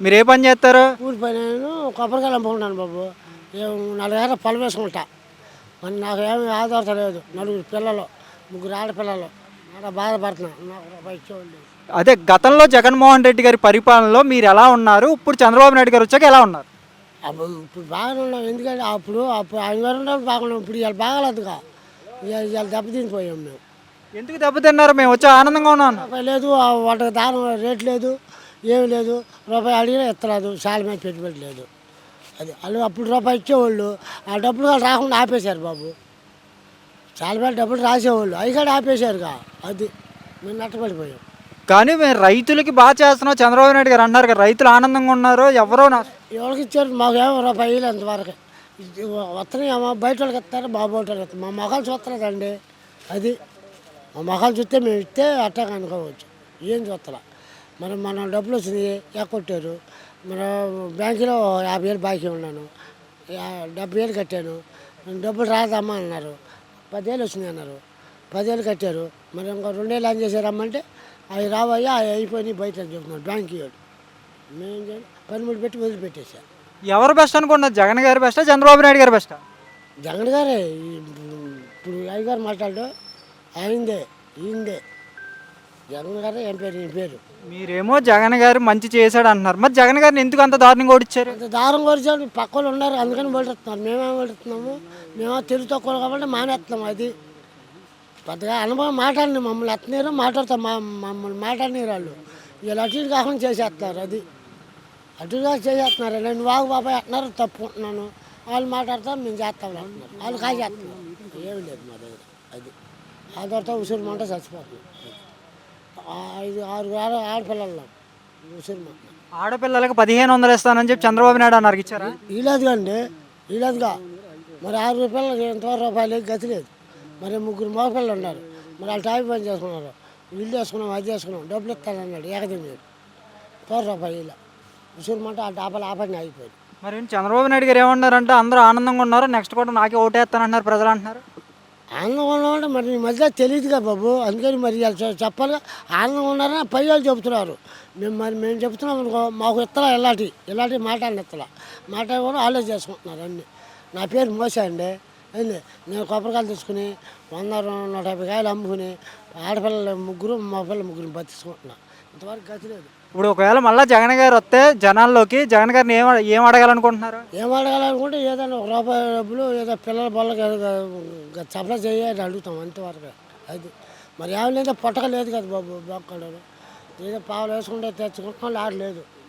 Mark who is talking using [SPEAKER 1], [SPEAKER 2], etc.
[SPEAKER 1] మీరు ఏ పని చేస్తారు?
[SPEAKER 2] కూలి పని నేను కొబ్బరికాయలు అమ్ముకుంటాను బాబు. 4 ఏళ్ళ పొలం వేసుకుంటా. మరి నాకు ఏమి ఆధారత లేదు. 4 పిల్లలు, 3 ఆడపిల్లలు. చాలా బాధపడుతున్నాను. నాకు రూపాయి ఇచ్చేవాళ్ళు లేరు.
[SPEAKER 1] అదే గతంలో జగన్మోహన్ రెడ్డి గారి పరిపాలనలో మీరు ఎలా ఉన్నారు? ఇప్పుడు చంద్రబాబు నాయుడు గారు వచ్చాక ఎలా ఉన్నారు?
[SPEAKER 2] అప్పుడు ఇప్పుడు బాగానే ఉన్నాం. ఎందుకంటే అప్పుడు ఆయన గారు ఉన్నప్పుడు బాగున్నాం. ఇప్పుడు ఇవాళ బాగాలేదుగా. ఇవాళ దెబ్బతినిపోయాం మేము.
[SPEAKER 1] ఎందుకు దెబ్బతిన్నారు? మేము వచ్చి ఆనందంగా ఉన్నాం అన్నారు.
[SPEAKER 2] రూపాయి లేదు, వాటికి దానం రేట్ లేదు, ఏమి లేదు. రూపాయి అడిగినా ఇస్తలేదు, చాలా మీద పెట్టుబడి లేదు. అది వాళ్ళు అప్పుడు రూపాయి ఇచ్చేవాళ్ళు, ఆ డబ్బులు కూడా రాకుండా ఆపేశారు బాబు. చాలా మీద డబ్బులు రాసేవాళ్ళు, అవి కూడా ఆపేశారుగా. అది మేము నట్టపడిపోయాం.
[SPEAKER 1] కానీ మేము రైతులకి బాగా చేస్తున్నాం చంద్రబాబు నాయుడు గారు అంటున్నారు కదా, రైతులు ఆనందంగా ఉన్నారు, ఎవరో
[SPEAKER 2] ఎవరికి ఇచ్చారు? మాకేమో రూపాయి వేయలేదు అంతవరకు. వస్తున్నాయేమో, బయట వాళ్ళకి ఇస్తారు, మా బయట వాళ్ళకి ఇస్తారు. మా మొఖాలు చూస్తలేదండి. అది మా మొఖాలు చూస్తే మేము ఇస్తే అట్టాగా అనుకోవచ్చు. ఏం చూస్తలా. మన డబ్బులు వచ్చినాయి, ఎక్కొట్టారు. మన బ్యాంకులో 50,000 బాకీ ఉన్నాను, 70,000 కట్టాను. డబ్బులు రాదమ్మా అన్నారు. 10,000 వచ్చినాయి అన్నారు, 10,000 కట్టారు. మరి ఇంకో 2,000 ఏం చేశారమ్మంటే అవి రావయ్యా, అవి అయిపోయినాయి బయట అని చెప్తున్నారు బ్యాంక్ వాడు. మేము చేయాలి, పనిముట్లు పెట్టి వదిలిపెట్టేశారు.
[SPEAKER 1] ఎవరు బెస్ట్ అనుకుంటున్నారు? జగన్ గారు బెస్టా, చంద్రబాబు నాయుడు గారు బెస్టా?
[SPEAKER 2] జగన్ గారే ఇప్పుడు అయ్యగారు మాట్లాడు, ఆయనదే ఈయనదే. జగన్ గారే ఏం పేరు, ఈయన పేరు.
[SPEAKER 1] మీరేమో జగన్ గారు మంచి చేశాడు అంటున్నారు, మరి జగన్ గారిని ఎందుకు అంత దారుణంగా ఓడిచ్చారు?
[SPEAKER 2] అంత దారం కొరిచాడు, పక్క వాళ్ళు ఉన్నారు అందుకని ఓడిస్తున్నాం. మేమేం ఓడిస్తున్నాము? మేము తెలుగు తక్కువ కాబట్టి మానేస్తున్నాం. అది పెద్దగా అనుభవం మాట్లాడిన మమ్మల్ని ఎత్తనీరు మాట్లాడతాం, మమ్మల్ని మాట్లాడినీరు వాళ్ళు. వీళ్ళు అటు ఇటు కాకుండా చేసేస్తున్నారు. అది అటుగా చేసేస్తున్నారు. నేను వాగు బాబాయ్ అంటున్నారు, తప్పుకుంటున్నాను. వాళ్ళు మాట్లాడతారు, మేము చేస్తాం అంటున్నారు. వాళ్ళు కాజేస్తున్నారు. ఏమి లేదు మా దగ్గర. అది ఆధారతో ఉసురుమంట చచ్చిపోతున్నాం. 5-6 ఆడపిల్లలు ఉసురుమంట.
[SPEAKER 1] ఆడపిల్లలకు 1,500 ఇస్తానని చెప్పి చంద్రబాబు నాయుడు అన్నారు, ఇచ్చారా?
[SPEAKER 2] వీలేదుగా అండి, వీలేదుగా. మరి 6 రూపాయలు ఎంతవరకు రూపాయలు గతి లేదు. మరి 3 మగపిల్లలు ఉన్నారు, మరి వాళ్ళు టాపీ పని చేసుకున్నారు. ఇల్లు వేసుకున్నాం, అది చేసుకున్నాం, డబ్బులు ఇస్తానన్నాడు ఏకదిమీడు. రూపాయలు ఇలా ఉసురుమంట ఆ డాబాలు ఆపని అయిపోయింది.
[SPEAKER 1] మరి చంద్రబాబు నాయుడు గారు ఏమన్నారంటే అందరూ ఆనందంగా ఉన్నారు, నెక్స్ట్ కూడా నాకే ఓటేస్తానంటున్నారు ప్రజలు అంటున్నారు.
[SPEAKER 2] ఆనందంగా ఉన్నామంటే మరి ఈ మధ్య తెలియదుగా బాబు, అందుకని మరి చెప్పాలిగా. ఆనందంగా ఉన్నారని పై వాళ్ళు చెబుతున్నారు. మేము చెప్తున్నాం అనుకో, మాకు ఇస్తలా ఇలాంటి మాటలు ఇస్తలా. మాటలు కూడా వాళ్ళే చేసుకుంటున్నారు అన్నీ. నా పేరు మోసే అండి. ఏంది, నేను కొబ్బరికాయలు తీసుకుని 100-150 కాయలు అమ్ముకుని ఆడపిల్లలు 3, మగపిల్లలు 3 బతిసుకుంటున్నా. ఇంతవరకు గతి లేదు.
[SPEAKER 1] ఇప్పుడు ఒకవేళ మళ్ళీ జగన్ గారు వస్తే జనాల్లోకి జగన్ గారిని ఏం అడగాలనుకుంటున్నారు?
[SPEAKER 2] ఏం అడగాలనుకుంటే ఏదైనా 1 రూపాయి డబ్బులు ఏదో పిల్లల బళ్ళకి సప్లై చేయాలని అడుగుతాం అంతవరకు. అది మరి ఏమి లేదా పొట్టక లేదు కదా బాబు. బొక్కలు ఏదో పావులు వేసుకుంటే తెచ్చుకుంటున్నాం, ఆడలేదు.